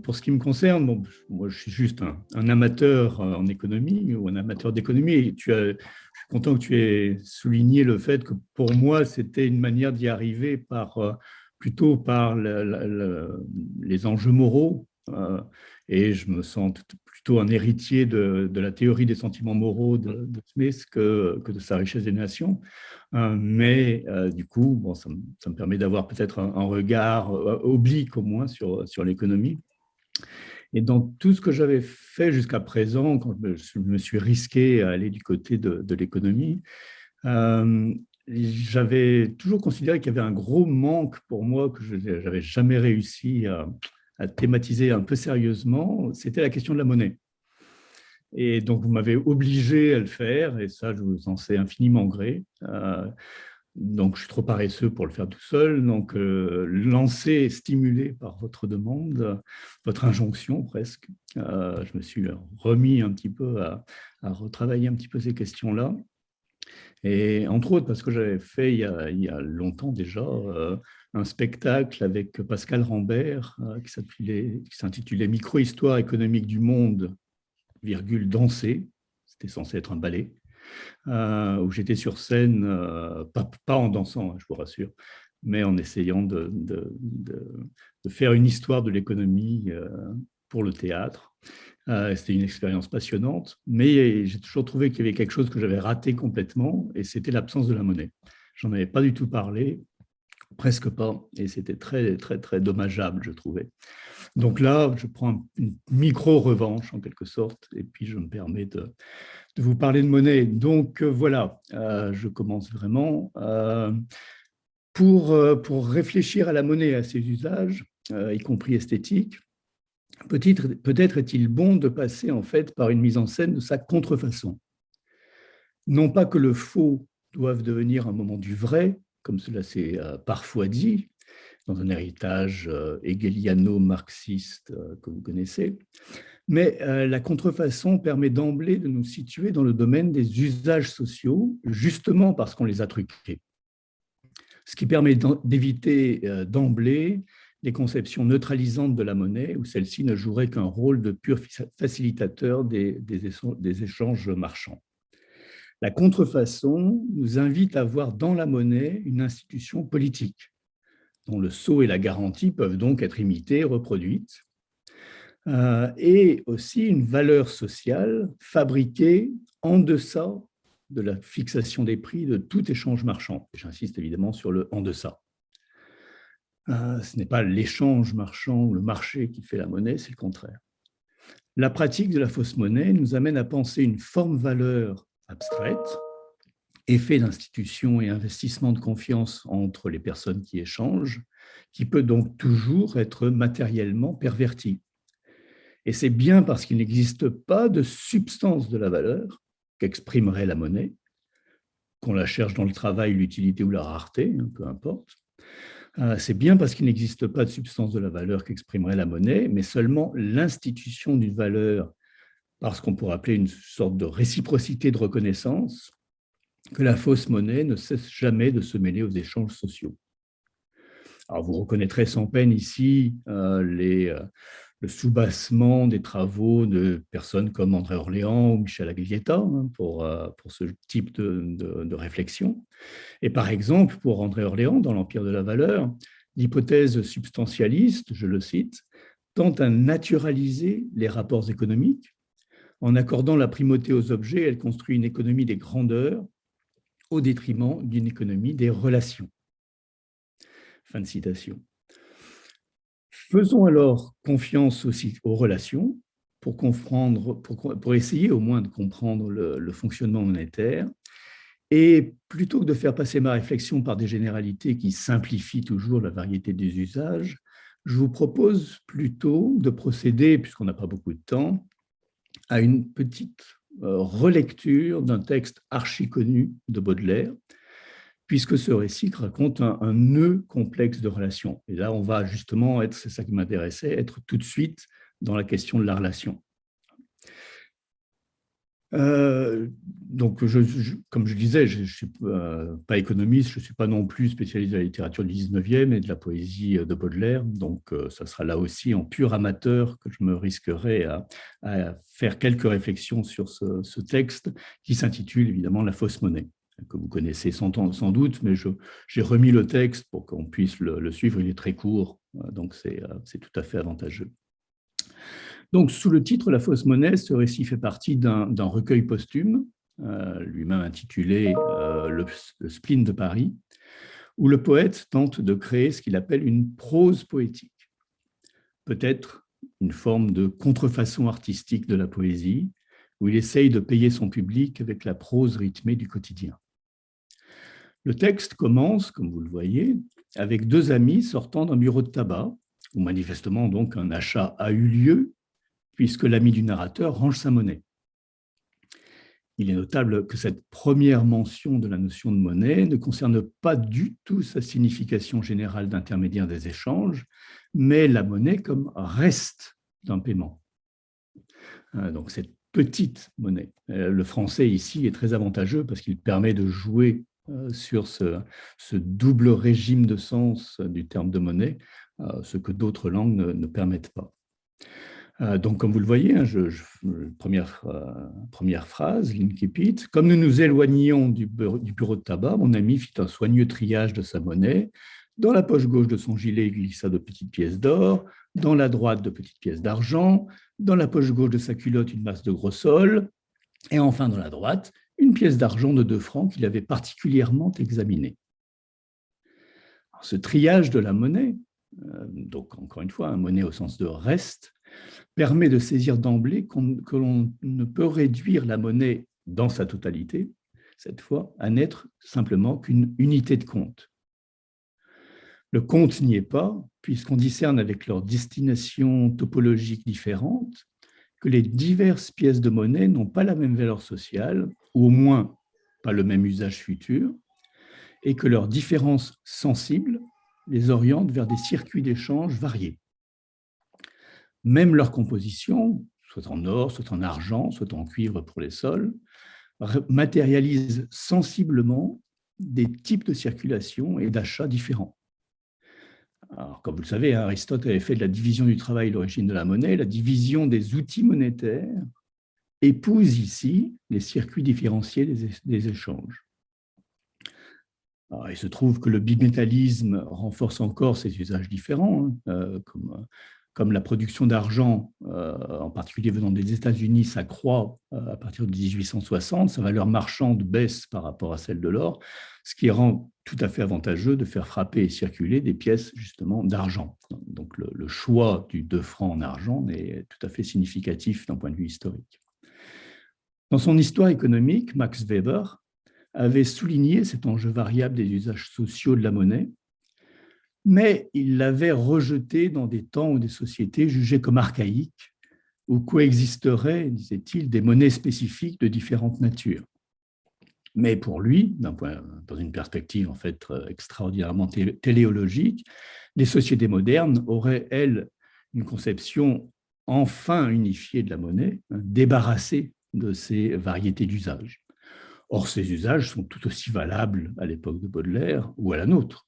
pour ce qui me concerne, bon, moi, je suis juste un amateur en économie ou un amateur d'économie. Et je suis content que tu aies souligné le fait que pour moi, c'était une manière d'y arriver plutôt par les enjeux moraux. Et je me sens plutôt un héritier de la théorie des sentiments moraux de Smith que de sa richesse des nations. Mais du coup, bon, ça me permet d'avoir peut-être un regard oblique au moins sur l'économie. Et dans tout ce que j'avais fait jusqu'à présent, quand je me suis risqué à aller du côté de l'économie, j'avais toujours considéré qu'il y avait un gros manque pour moi que je n'avais jamais réussi à thématiser un peu sérieusement, c'était la question de la monnaie. Et donc, vous m'avez obligé à le faire, et ça, je vous en sais infiniment gré. Donc, je suis trop paresseux pour le faire tout seul. Donc, lancé et stimulé par votre demande, votre injonction presque, je me suis remis un petit peu à retravailler un petit peu ces questions-là. Et entre autres, parce que j'avais fait il y a longtemps déjà un spectacle avec Pascal Rambert qui s'intitulait Micro-histoire économique du monde, virgule, danser. C'était censé être un ballet. Où j'étais sur scène, pas en dansant, hein, je vous rassure, mais en essayant de faire une histoire de l'économie pour le théâtre. C'était une expérience passionnante, mais j'ai toujours trouvé qu'il y avait quelque chose que j'avais raté complètement, et c'était l'absence de la monnaie. J'en avais pas du tout parlé, presque pas, et c'était très, très, très dommageable, je trouvais. Donc là, je prends une micro-revanche en quelque sorte, et puis je me permets de vous parler de monnaie. Donc voilà, je commence vraiment. Pour réfléchir à la monnaie et à ses usages, y compris esthétiques, peut-être est-il bon de passer en fait par une mise en scène de sa contrefaçon. Non pas que le faux doive devenir un moment du vrai, comme cela s'est parfois dit, dans un héritage hegeliano-marxiste que vous connaissez, mais la contrefaçon permet d'emblée de nous situer dans le domaine des usages sociaux, justement parce qu'on les a truqués. Ce qui permet d'éviter d'emblée des conceptions neutralisantes de la monnaie, où celle-ci ne jouerait qu'un rôle de pur facilitateur des échanges marchands. La contrefaçon nous invite à voir dans la monnaie une institution politique, dont le sceau et la garantie peuvent donc être imités, reproduites, et aussi une valeur sociale fabriquée en deçà de la fixation des prix de tout échange marchand. J'insiste évidemment sur le en deçà. Ce n'est pas l'échange marchand ou le marché qui fait la monnaie, c'est le contraire. La pratique de la fausse monnaie nous amène à penser une forme-valeur abstraite, effet d'institution et investissement de confiance entre les personnes qui échangent, qui peut donc toujours être matériellement pervertie. Et c'est bien parce qu'il n'existe pas de substance de la valeur qu'exprimerait la monnaie, qu'on la cherche dans le travail, l'utilité ou la rareté, peu importe. C'est bien parce qu'il n'existe pas de substance de la valeur qu'exprimerait la monnaie, mais seulement l'institution d'une valeur, par ce qu'on pourrait appeler une sorte de réciprocité de reconnaissance, que la fausse monnaie ne cesse jamais de se mêler aux échanges sociaux. Alors vous reconnaîtrez sans peine ici le soubassement des travaux de personnes comme André Orléans ou Michel Aglietta pour ce type de réflexion. Et par exemple, pour André Orléans, dans l'Empire de la valeur, l'hypothèse substantialiste, je le cite, tend à naturaliser les rapports économiques. En accordant la primauté aux objets, elle construit une économie des grandeurs au détriment d'une économie des relations. Fin de citation. Faisons alors confiance aussi aux relations pour essayer au moins de comprendre le fonctionnement monétaire. Et plutôt que de faire passer ma réflexion par des généralités qui simplifient toujours la variété des usages, je vous propose plutôt de procéder, puisqu'on n'a pas beaucoup de temps, à une petite relecture d'un texte archi-connu de Baudelaire, puisque ce récit raconte un nœud complexe de relations. Et là, on va justement être, c'est ça qui m'intéressait, être tout de suite dans la question de la relation. Donc, comme je disais, je ne suis pas économiste, je ne suis pas non plus spécialiste de la littérature du 19e et de la poésie de Baudelaire. Donc, ça sera là aussi en pur amateur que je me risquerai à faire quelques réflexions sur ce texte qui s'intitule évidemment La fausse monnaie, que vous connaissez sans doute, mais j'ai remis le texte pour qu'on puisse le suivre. Il est très court, donc c'est tout à fait avantageux. Donc, sous le titre La fausse monnaie, ce récit fait partie d'un recueil posthume, lui-même intitulé le Spleen de Paris, où le poète tente de créer ce qu'il appelle une prose poétique, peut-être une forme de contrefaçon artistique de la poésie, où il essaye de payer son public avec la prose rythmée du quotidien. Le texte commence, comme vous le voyez, avec deux amis sortant d'un bureau de tabac, où manifestement donc un achat a eu lieu, puisque l'ami du narrateur range sa monnaie. Il est notable que cette première mention de la notion de monnaie ne concerne pas du tout sa signification générale d'intermédiaire des échanges, mais la monnaie comme reste d'un paiement. Donc cette petite monnaie. Le français ici est très avantageux parce qu'il permet de jouer sur ce double régime de sens du terme de monnaie, ce que d'autres langues ne permettent pas. Donc, comme vous le voyez, première phrase, l'incipit. Comme nous nous éloignions du bureau de tabac, mon ami fit un soigneux triage de sa monnaie. Dans la poche gauche de son gilet, il glissa de petites pièces d'or, dans la droite, de petites pièces d'argent, dans la poche gauche de sa culotte, une masse de gros sol, et enfin, dans la droite, une pièce d'argent de 2 francs qu'il avait particulièrement examinée. Alors, ce triage de la monnaie, donc encore une fois, monnaie au sens de reste, permet de saisir d'emblée que l'on ne peut réduire la monnaie dans sa totalité, cette fois, à n'être simplement qu'une unité de compte. Le compte n'y est pas, puisqu'on discerne avec leurs destinations topologiques différentes que les diverses pièces de monnaie n'ont pas la même valeur sociale, ou au moins pas le même usage futur, et que leurs différences sensibles les orientent vers des circuits d'échange variés. Même leur composition, soit en or, soit en argent, soit en cuivre pour les sols, matérialise sensiblement des types de circulation et d'achat différents. Alors, comme vous le savez, Aristote avait fait de la division du travail l'origine de la monnaie. La division des outils monétaires épouse ici les circuits différenciés des échanges. Alors, il se trouve que le bimétallisme renforce encore ces usages différents, comme la production d'argent, en particulier venant des États-Unis, s'accroît à partir de 1860, sa valeur marchande baisse par rapport à celle de l'or, ce qui rend tout à fait avantageux de faire frapper et circuler des pièces justement d'argent. Donc le choix du 2 francs en argent est tout à fait significatif d'un point de vue historique. Dans son histoire économique, Max Weber avait souligné cet enjeu variable des usages sociaux de la monnaie, mais il l'avait rejeté dans des temps ou des sociétés jugées comme archaïques, où coexisteraient, disait-il, des monnaies spécifiques de différentes natures. Mais pour lui, dans une perspective en fait extraordinairement téléologique, les sociétés modernes auraient, elles, une conception enfin unifiée de la monnaie, débarrassée de ces variétés d'usages. Or, ces usages sont tout aussi valables à l'époque de Baudelaire ou à la nôtre.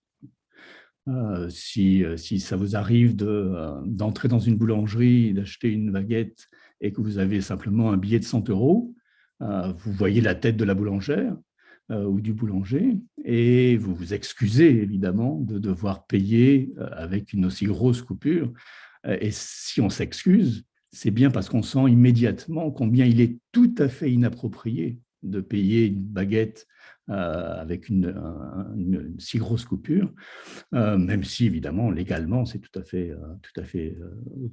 Si ça vous arrive d'entrer dans une boulangerie, d'acheter une baguette et que vous avez simplement un billet de 100 €, vous voyez la tête de la boulangère ou du boulanger et vous vous excusez évidemment de devoir payer avec une aussi grosse coupure. Et si on s'excuse, c'est bien parce qu'on sent immédiatement combien il est tout à fait inapproprié de payer une baguette avec une si grosse coupure, même si évidemment légalement c'est tout à fait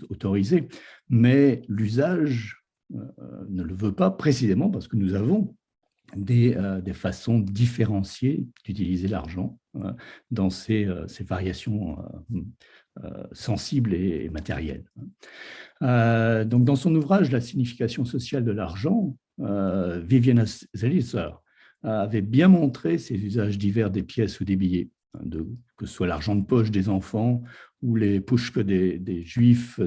autorisé, mais l'usage ne le veut pas précisément parce que nous avons des façons différenciées d'utiliser l'argent dans ces variations sensibles et matérielles. Donc dans son ouvrage La signification sociale de l'argent, Viviana Zelizer avait bien montré ces usages divers des pièces ou des billets, que ce soit l'argent de poche des enfants ou les pushke des juifs,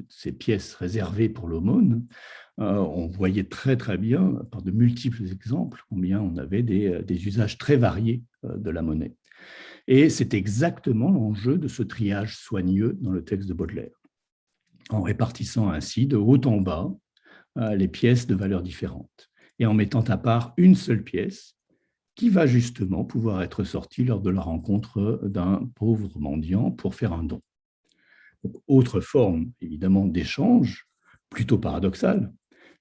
ces pièces réservées pour l'aumône, on voyait très très bien, par de multiples exemples, combien on avait des usages très variés de la monnaie. Et c'est exactement l'enjeu de ce triage soigneux dans le texte de Baudelaire, en répartissant ainsi de haut en bas les pièces de valeurs différentes et en mettant à part une seule pièce qui va justement pouvoir être sortie lors de la rencontre d'un pauvre mendiant pour faire un don. Donc, autre forme, évidemment, d'échange, plutôt paradoxale,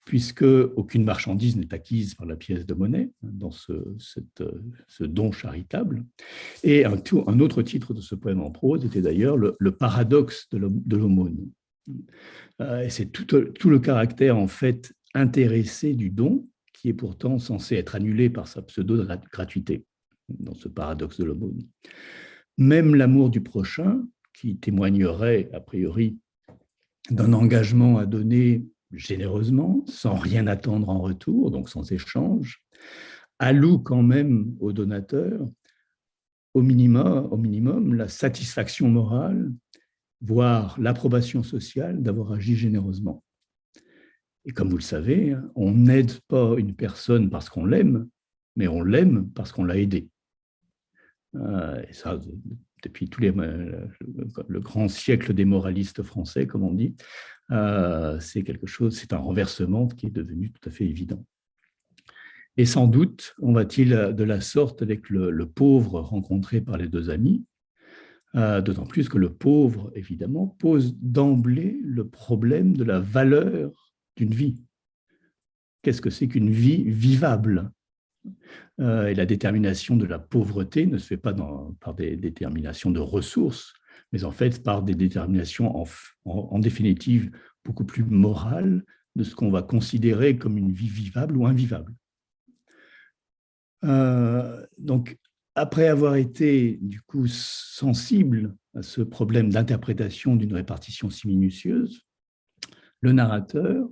puisque aucune marchandise n'est acquise par la pièce de monnaie dans ce don charitable. Et un autre titre de ce poème en prose était d'ailleurs le paradoxe de l'aumône. Et c'est tout le caractère en fait intéressé du don qui est pourtant censé être annulé par sa pseudo-gratuité dans ce paradoxe de l'aumône. Même l'amour du prochain, qui témoignerait a priori d'un engagement à donner généreusement, sans rien attendre en retour, donc sans échange, alloue quand même au donateur, au minimum, la satisfaction morale, voire l'approbation sociale d'avoir agi généreusement. Et comme vous le savez, on n'aide pas une personne parce qu'on l'aime, mais on l'aime parce qu'on l'a aidé. Et ça, depuis le grand siècle des moralistes français, comme on dit, c'est quelque chose, c'est un renversement qui est devenu tout à fait évident. Et sans doute, on va-t-il de la sorte avec le pauvre rencontré par les deux amis, d'autant plus que le pauvre, évidemment, pose d'emblée le problème de la valeur d'une vie. Qu'est-ce que c'est qu'une vie vivable ? Et la détermination de la pauvreté ne se fait pas par des déterminations de ressources, mais en fait par des déterminations en définitive beaucoup plus morales de ce qu'on va considérer comme une vie vivable ou invivable. Donc, après avoir été du coup sensible à ce problème d'interprétation d'une répartition si minutieuse, le narrateur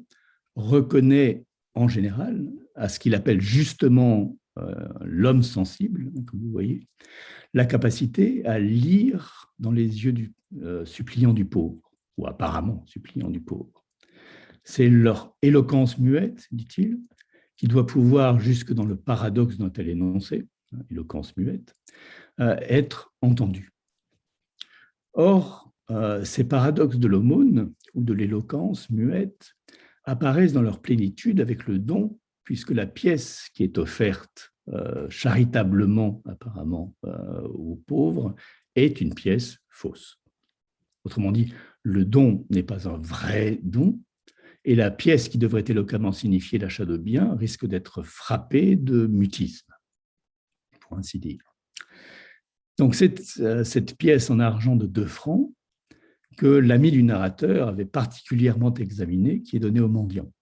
reconnaît en général à ce qu'il appelle justement l'homme sensible, comme vous voyez, la capacité à lire dans les yeux du suppliant du pauvre, ou apparemment suppliant du pauvre. C'est leur éloquence muette, dit-il, qui doit pouvoir, jusque dans le paradoxe d'un tel énoncé, éloquence muette, être entendue. Or, ces paradoxes de l'aumône ou de l'éloquence muette apparaissent dans leur plénitude avec le don, puisque la pièce qui est offerte charitablement, apparemment, aux pauvres, est une pièce fausse. Autrement dit, le don n'est pas un vrai don, et la pièce qui devrait éloquemment signifier l'achat de biens risque d'être frappée de mutisme, pour ainsi dire. Donc, cette pièce en argent de 2 francs que l'ami du narrateur avait particulièrement examinée, qui est donnée au mendiant.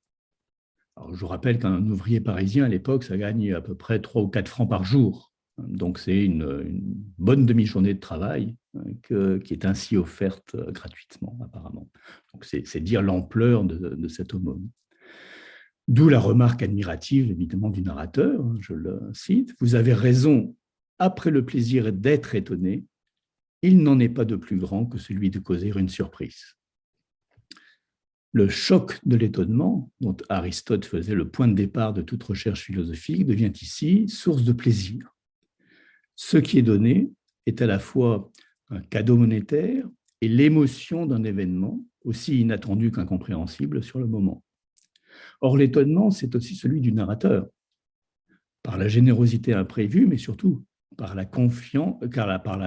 Alors, je vous rappelle qu'un ouvrier parisien, à l'époque, ça gagne à peu près 3 ou 4 francs par jour. Donc, c'est une bonne demi-journée de travail qui est ainsi offerte gratuitement, apparemment. Donc, c'est dire l'ampleur de cette aumône. D'où la remarque admirative, évidemment, du narrateur, je le cite, « Vous avez raison, après le plaisir d'être étonné, il n'en est pas de plus grand que celui de causer une surprise. » Le choc de l'étonnement, dont Aristote faisait le point de départ de toute recherche philosophique, devient ici source de plaisir. Ce qui est donné est à la fois un cadeau monétaire et l'émotion d'un événement aussi inattendu qu'incompréhensible sur le moment. Or, l'étonnement, c'est aussi celui du narrateur, par la générosité imprévue, mais surtout par la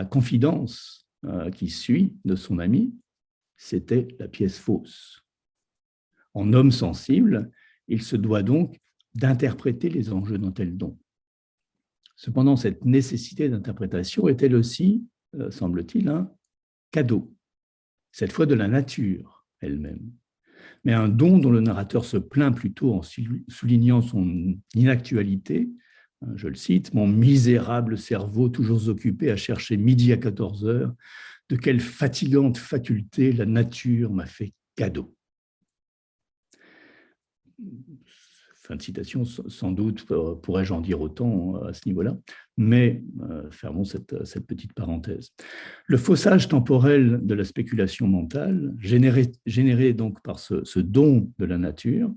confidence qui suit de son ami, c'était la pièce fausse. En homme sensible, il se doit donc d'interpréter les enjeux d'un tel don. Cependant, cette nécessité d'interprétation est elle aussi, semble-t-il, un cadeau, cette fois de la nature elle-même, mais un don dont le narrateur se plaint plutôt en soulignant son inactualité. Je le cite, « Mon misérable cerveau, toujours occupé à chercher midi à 14 heures, de quelle fatigante faculté la nature m'a fait cadeau. » Fin de citation, sans doute pourrais-je en dire autant à ce niveau-là, mais fermons cette petite parenthèse. Le faussage temporel de la spéculation mentale, généré donc par ce don de la nature,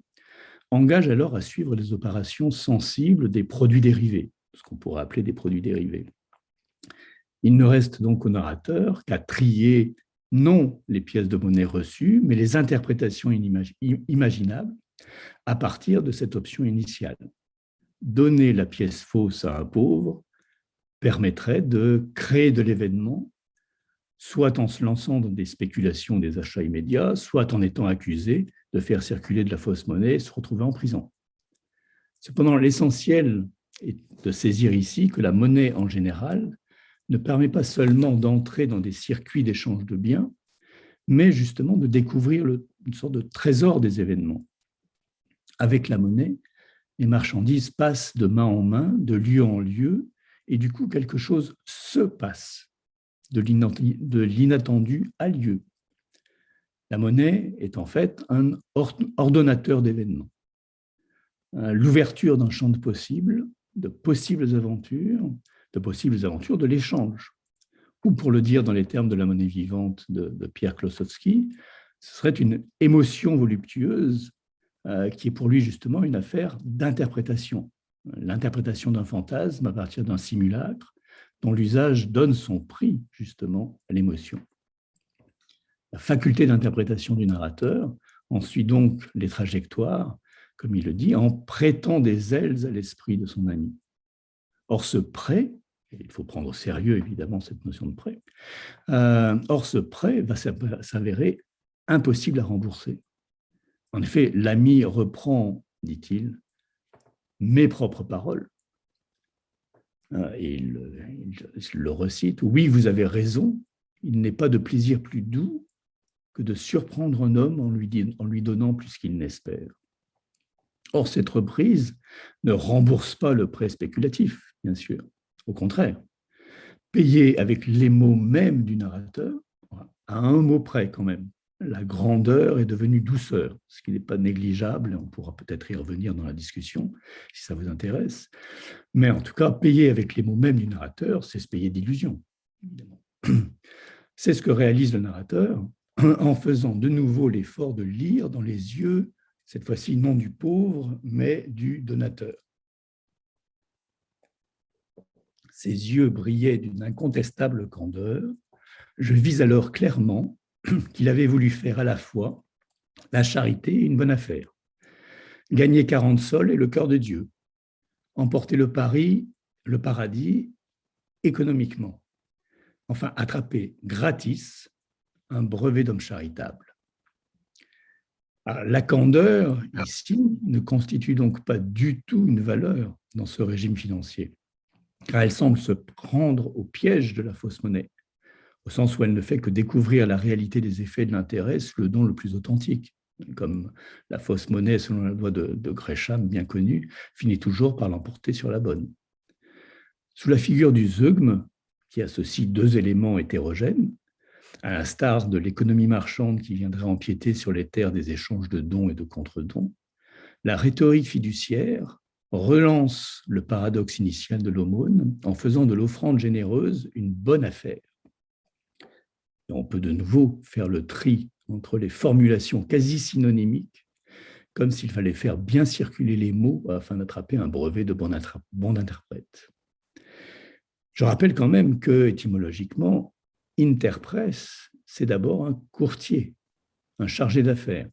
engage alors à suivre les opérations sensibles des produits dérivés, ce qu'on pourrait appeler des produits dérivés. Il ne reste donc au narrateur qu'à trier non les pièces de monnaie reçues, mais les interprétations imaginables à partir de cette option initiale. Donner la pièce fausse à un pauvre permettrait de créer de l'événement, soit en se lançant dans des spéculations des achats immédiats, soit en étant accusé de faire circuler de la fausse monnaie et se retrouver en prison. Cependant, l'essentiel est de saisir ici que la monnaie en général ne permet pas seulement d'entrer dans des circuits d'échange de biens, mais justement de découvrir une sorte de trésor des événements. Avec la monnaie, les marchandises passent de main en main, de lieu en lieu, et du coup, quelque chose se passe. De l'inattendu a lieu. La monnaie est en fait un ordonnateur d'événements. L'ouverture d'un champ de possibles aventures de l'échange. Ou pour le dire dans les termes de la monnaie vivante de Pierre Klossowski, ce serait une émotion voluptueuse qui est pour lui justement une affaire d'interprétation. L'interprétation d'un fantasme à partir d'un simulacre dont l'usage donne son prix justement à l'émotion. La faculté d'interprétation du narrateur en suit donc les trajectoires, comme il le dit, en prêtant des ailes à l'esprit de son ami. Or, ce prêt, et il faut prendre au sérieux évidemment cette notion de prêt, or ce prêt va s'avérer impossible à rembourser. En effet, l'ami reprend, dit-il, mes propres paroles, et il le recite, « Oui, vous avez raison, il n'est pas de plaisir plus doux que de surprendre un homme en lui donnant plus qu'il n'espère. » Or, cette reprise ne rembourse pas le prêt spéculatif, bien sûr. Au contraire, payer avec les mots mêmes du narrateur, à un mot près quand même, la grandeur est devenue douceur, ce qui n'est pas négligeable, on pourra peut-être y revenir dans la discussion si ça vous intéresse, mais en tout cas, payer avec les mots mêmes du narrateur, c'est se payer d'illusions, évidemment. C'est ce que réalise le narrateur en faisant de nouveau l'effort de lire dans les yeux, cette fois-ci non du pauvre, mais du donateur. Ses yeux brillaient d'une incontestable candeur. Je vis alors clairement qu'il avait voulu faire à la fois la charité et une bonne affaire, gagner 40 sols et le cœur de Dieu, emporter le paradis économiquement, enfin attraper gratis un brevet d'homme charitable. Alors, la candeur, ici, ne constitue donc pas du tout une valeur dans ce régime financier, car elle semble se prendre au piège de la fausse monnaie, au sens où elle ne fait que découvrir la réalité des effets de l'intérêt sous le don le plus authentique, comme la fausse monnaie, selon la loi de Gresham, bien connue, finit toujours par l'emporter sur la bonne. Sous la figure du zeugme, qui associe deux éléments hétérogènes, à l'instar de l'économie marchande qui viendrait empiéter sur les terres des échanges de dons et de contre-dons, la rhétorique fiduciaire relance le paradoxe initial de l'aumône en faisant de l'offrande généreuse une bonne affaire. Et on peut de nouveau faire le tri entre les formulations quasi synonymiques, comme s'il fallait faire bien circuler les mots afin d'attraper un brevet de bon interprète. Je rappelle quand même que, étymologiquement, interprète, c'est d'abord un courtier, un chargé d'affaires,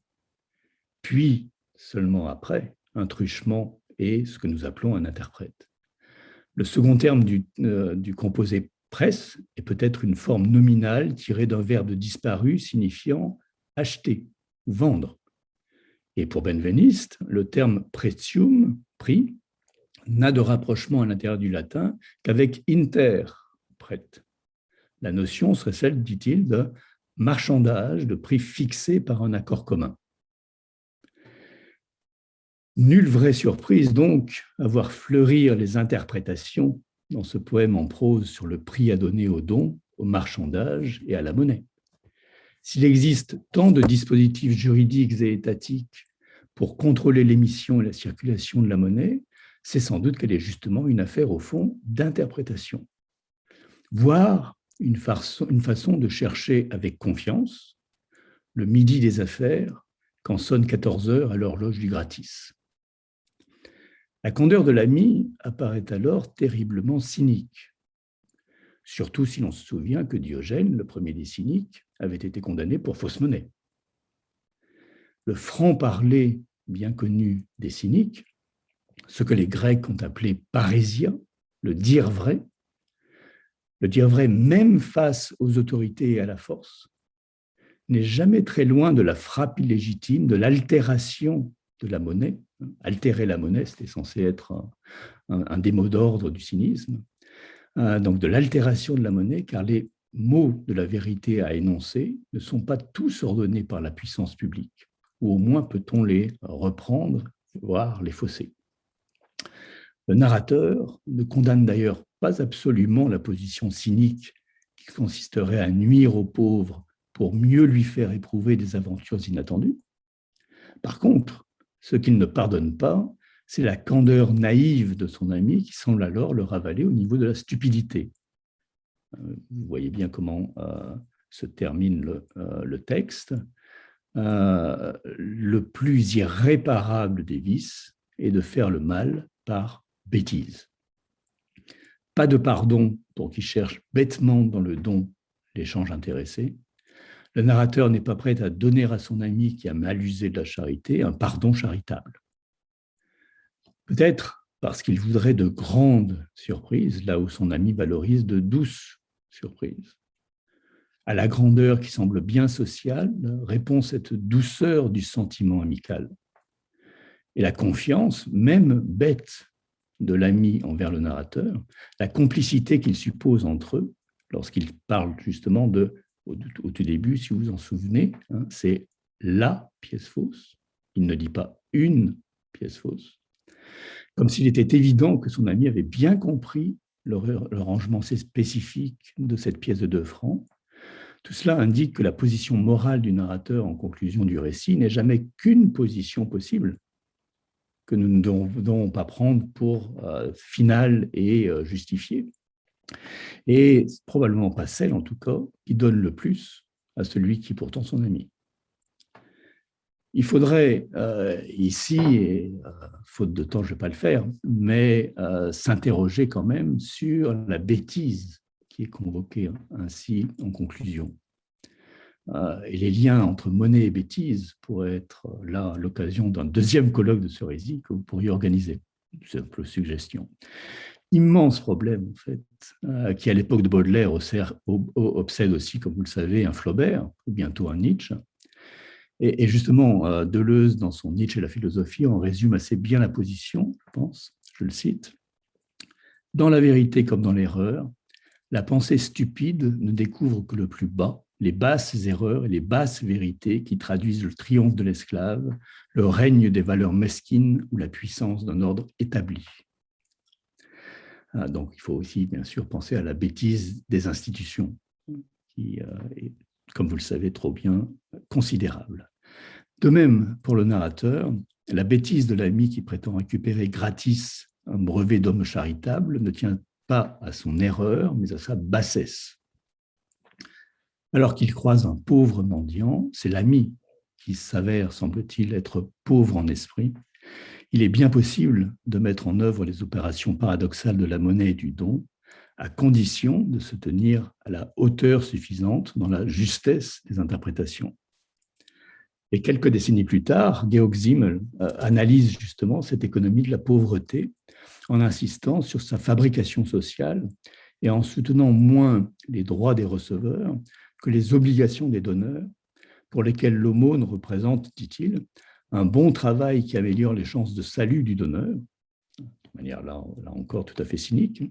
puis, seulement après, un truchement et ce que nous appelons un interprète. Le second terme du composé presse est peut-être une forme nominale tirée d'un verbe disparu signifiant acheter ou vendre. Et pour Benveniste, le terme pretium, prix, n'a de rapprochement à l'intérieur du latin qu'avec inter, prête. La notion serait celle, dit-il, de marchandage, de prix fixé par un accord commun. Nulle vraie surprise donc à voir fleurir les interprétations dans ce poème en prose sur le prix à donner aux dons, au marchandage et à la monnaie. S'il existe tant de dispositifs juridiques et étatiques pour contrôler l'émission et la circulation de la monnaie, c'est sans doute qu'elle est justement une affaire, au fond, d'interprétation, voire une façon de chercher avec confiance le midi des affaires quand sonne 14 heures à l'horloge du gratis. La candeur de l'ami apparaît alors terriblement cynique, surtout si l'on se souvient que Diogène, le premier des cyniques, avait été condamné pour fausse monnaie. Le franc-parler bien connu des cyniques, ce que les Grecs ont appelé parésia, le dire vrai même face aux autorités et à la force, n'est jamais très loin de la frappe illégitime, de l'altération de la monnaie. Altérer la monnaie, c'était censé être un des mots d'ordre du cynisme. Donc de l'altération de la monnaie, car les mots de la vérité à énoncer ne sont pas tous ordonnés par la puissance publique, ou au moins peut-on les reprendre, voire les fausser. Le narrateur ne condamne d'ailleurs pas absolument la position cynique qui consisterait à nuire au pauvre pour mieux lui faire éprouver des aventures inattendues. Par contre, ce qu'il ne pardonne pas, c'est la candeur naïve de son ami qui semble alors le ravaler au niveau de la stupidité. Vous voyez bien comment se termine le texte. Le plus irréparable des vices est de faire le mal par bêtise. Pas de pardon pour qui cherche bêtement dans le don l'échange intéressé. Le narrateur n'est pas prêt à donner à son ami qui a mal usé de la charité un pardon charitable. Peut-être parce qu'il voudrait de grandes surprises, là où son ami valorise de douces surprises. À la grandeur qui semble bien sociale, répond cette douceur du sentiment amical. Et la confiance, même bête, de l'ami envers le narrateur, la complicité qu'il suppose entre eux, lorsqu'il parle justement au tout début, si vous vous en souvenez, c'est la pièce fausse. Il ne dit pas une pièce fausse. Comme s'il était évident que son ami avait bien compris le rangement spécifique de cette pièce de 2 francs. Tout cela indique que la position morale du narrateur en conclusion du récit n'est jamais qu'une position possible, que nous ne devons pas prendre pour finale et justifiée. Et probablement pas celle, en tout cas, qui donne le plus à celui qui est pourtant son ami. Il faudrait ici, et faute de temps, je ne vais pas le faire, mais s'interroger quand même sur la bêtise qui est convoquée ainsi en conclusion. Et les liens entre monnaie et bêtise pourraient être là l'occasion d'un deuxième colloque de Cerisy que vous pourriez organiser. C'est une simple suggestion. Immense problème, en fait, qui à l'époque de Baudelaire obsède aussi, comme vous le savez, un Flaubert, ou bientôt un Nietzsche. Et justement, Deleuze, dans son Nietzsche et la philosophie, en résume assez bien la position, je pense, je le cite. « Dans la vérité comme dans l'erreur, la pensée stupide ne découvre que le plus bas, les basses erreurs et les basses vérités qui traduisent le triomphe de l'esclave, le règne des valeurs mesquines ou la puissance d'un ordre établi. » Donc, il faut aussi, bien sûr, penser à la bêtise des institutions, qui est, comme vous le savez trop bien, considérable. De même, pour le narrateur, la bêtise de l'ami qui prétend récupérer gratis un brevet d'homme charitable ne tient pas à son erreur, mais à sa bassesse. Alors qu'il croise un pauvre mendiant, c'est l'ami qui s'avère, semble-t-il, être pauvre en esprit. Il est bien possible de mettre en œuvre les opérations paradoxales de la monnaie et du don, à condition de se tenir à la hauteur suffisante dans la justesse des interprétations. Et quelques décennies plus tard, Georg Simmel analyse justement cette économie de la pauvreté en insistant sur sa fabrication sociale et en soutenant moins les droits des receveurs que les obligations des donneurs, pour lesquels l'aumône représente, dit-il, un bon travail qui améliore les chances de salut du donneur, de manière là encore tout à fait cynique.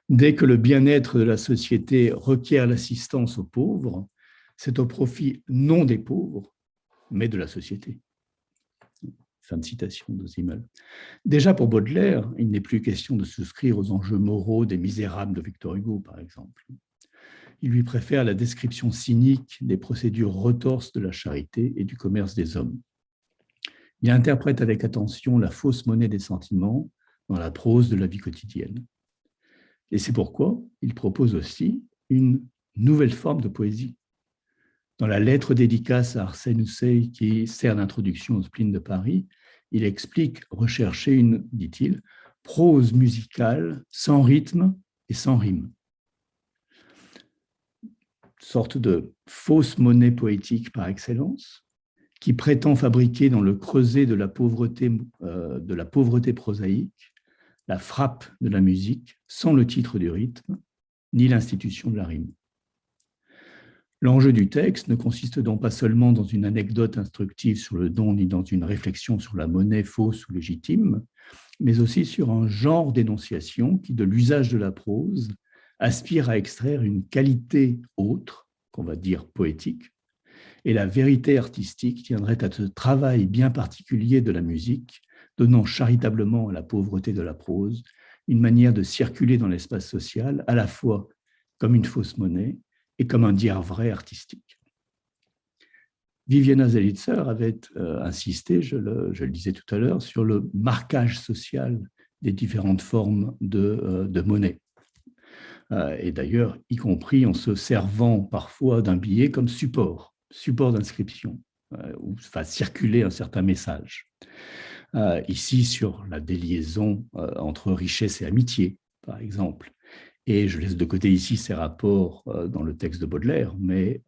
Dès que le bien-être de la société requiert l'assistance aux pauvres, c'est au profit non des pauvres, mais de la société. Fin de citation de Simmel. Déjà pour Baudelaire, il n'est plus question de souscrire aux enjeux moraux des Misérables de Victor Hugo, par exemple. Il lui préfère la description cynique des procédures retorses de la charité et du commerce des hommes. Il interprète avec attention la fausse monnaie des sentiments dans la prose de la vie quotidienne. Et c'est pourquoi il propose aussi une nouvelle forme de poésie. Dans la lettre dédicace à Arsène Houssaye qui sert d'introduction au spleen de Paris, Il explique rechercher une, dit-il, prose musicale sans rythme et sans rime. Sorte de fausse monnaie poétique par excellence, qui prétend fabriquer dans le creuset de la pauvreté prosaïque la frappe de la musique sans le titre du rythme, ni l'institution de la rime. L'enjeu du texte ne consiste donc pas seulement dans une anecdote instructive sur le don, ni dans une réflexion sur la monnaie fausse ou légitime, mais aussi sur un genre d'énonciation qui, de l'usage de la prose, aspire à extraire une qualité autre, qu'on va dire poétique, et la vérité artistique tiendrait à ce travail bien particulier de la musique, donnant charitablement à la pauvreté de la prose une manière de circuler dans l'espace social, à la fois comme une fausse monnaie et comme un dire vrai artistique. Viviana Zelizer avait insisté, je le disais tout à l'heure, sur le marquage social des différentes formes de monnaie. Et d'ailleurs, y compris en se servant parfois d'un billet comme support d'inscription, où va circuler un certain message. Ici, sur la déliaison entre richesse et amitié, par exemple. Et je laisse de côté ici ces rapports dans le texte de Baudelaire, mais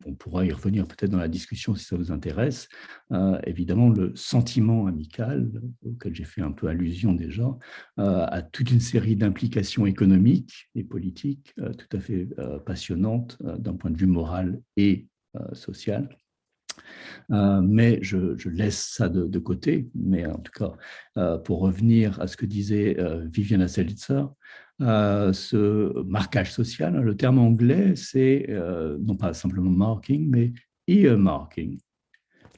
on pourra y revenir peut-être dans la discussion si ça vous intéresse. Évidemment, le sentiment amical, auquel j'ai fait un peu allusion déjà, a toute une série d'implications économiques et politiques tout à fait passionnantes d'un point de vue moral et social. Mais je laisse ça de côté. Mais en tout cas, pour revenir à ce que disait Viviana Zelizer, ce marquage social, le terme anglais, c'est non pas simplement marking, mais ear marking,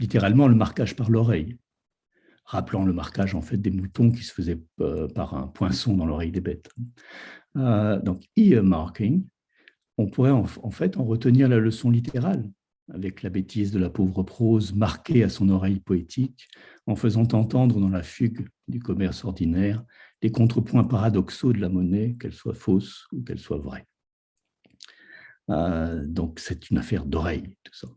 littéralement le marquage par l'oreille, rappelant le marquage en fait des moutons qui se faisaient par un poinçon dans l'oreille des bêtes. Donc ear marking, on pourrait en fait en retenir la leçon littérale, avec la bêtise de la pauvre prose marquée à son oreille poétique, en faisant entendre dans la fugue du commerce ordinaire les contrepoints paradoxaux de la monnaie, qu'elle soit fausse ou qu'elle soit vraie. Donc c'est une affaire d'oreille, tout ça.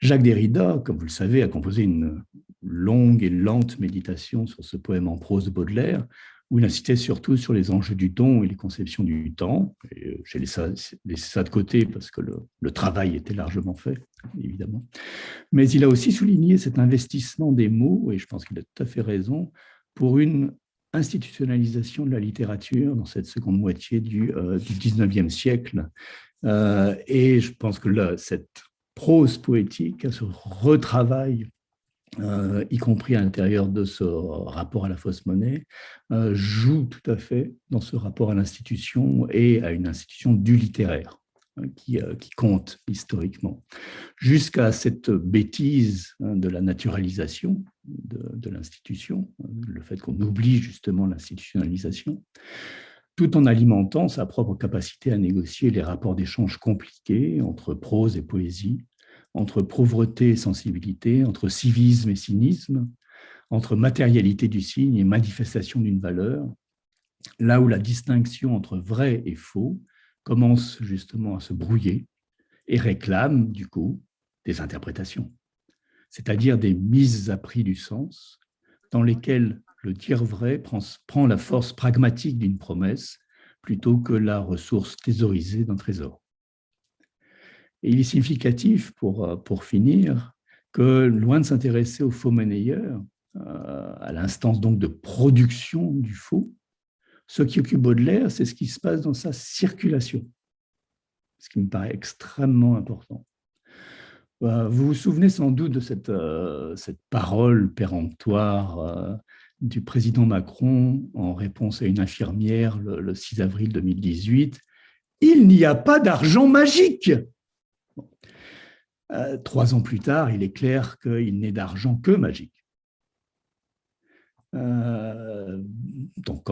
Jacques Derrida, comme vous le savez, a composé une longue et lente méditation sur ce poème en prose de Baudelaire, où il insistait surtout sur les enjeux du don et les conceptions du temps. J'ai laissé ça de côté parce que le travail était largement fait, évidemment. Mais il a aussi souligné cet investissement des mots, et je pense qu'il a tout à fait raison, pour une institutionnalisation de la littérature dans cette seconde moitié du 19e siècle. Et je pense que cette prose poétique, ce retravail, y compris à l'intérieur de ce rapport à la fausse monnaie, joue tout à fait dans ce rapport à l'institution et à une institution du littéraire qui compte historiquement, jusqu'à cette bêtise de la naturalisation de l'institution, le fait qu'on oublie justement l'institutionnalisation, tout en alimentant sa propre capacité à négocier les rapports d'échange compliqués entre prose et poésie, entre pauvreté et sensibilité, entre civisme et cynisme, entre matérialité du signe et manifestation d'une valeur, là où la distinction entre vrai et faux commence justement à se brouiller et réclame, du coup, des interprétations, c'est-à-dire des mises à prix du sens dans lesquelles le dire vrai prend la force pragmatique d'une promesse plutôt que la ressource thésaurisée d'un trésor. Et il est significatif, pour finir, que loin de s'intéresser au faux monnayeur, à l'instance donc de production du faux, ce qui occupe Baudelaire, c'est ce qui se passe dans sa circulation, ce qui me paraît extrêmement important. Vous vous souvenez sans doute de cette parole péremptoire du président Macron en réponse à une infirmière le 6 avril 2018. « Il n'y a pas d'argent magique !» 3 ans plus tard, il est clair qu'il n'est d'argent que magique. Donc,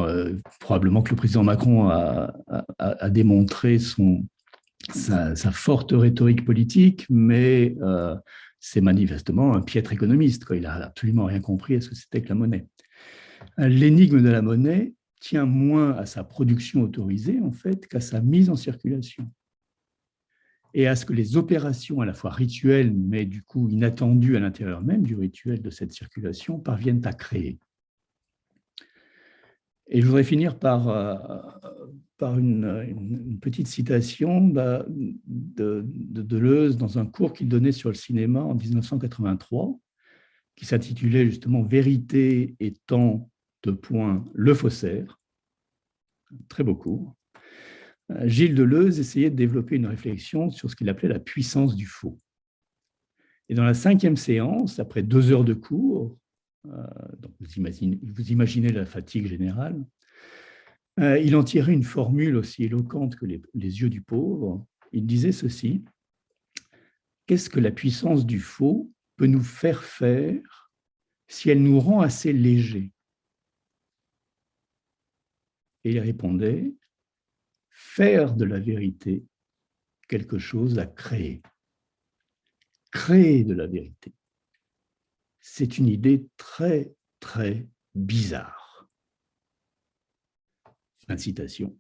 probablement que le président Macron a démontré sa forte rhétorique politique, mais c'est manifestement un piètre économiste. Il n'a absolument rien compris à ce que c'était que la monnaie. L'énigme de la monnaie tient moins à sa production autorisée, en fait, qu'à sa mise en circulation. et à ce que les opérations à la fois rituelles, mais du coup inattendues à l'intérieur même du rituel de cette circulation, parviennent à créer. Et je voudrais finir par une petite citation de Deleuze dans un cours qu'il donnait sur le cinéma en 1983, qui s'intitulait justement Vérité et temps, le faussaire. Très beau cours. Gilles Deleuze essayait de développer une réflexion sur ce qu'il appelait la puissance du faux. Et dans la 5e séance, après 2 heures de cours, donc vous imaginez la fatigue générale, il en tirait une formule aussi éloquente que les yeux du pauvre. Il disait ceci: qu'est-ce que la puissance du faux peut nous faire faire si elle nous rend assez légers? Et il répondait: faire de la vérité quelque chose à créer. Créer de la vérité. C'est une idée très, très bizarre. Fin de citation.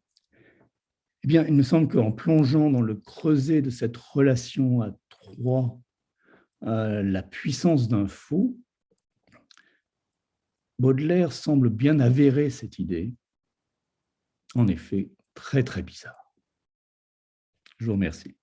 Eh bien, il me semble qu'en plongeant dans le creuset de cette relation à trois, la puissance d'un faux, Baudelaire semble bien avérer cette idée, en effet, très très bizarre. Je vous remercie.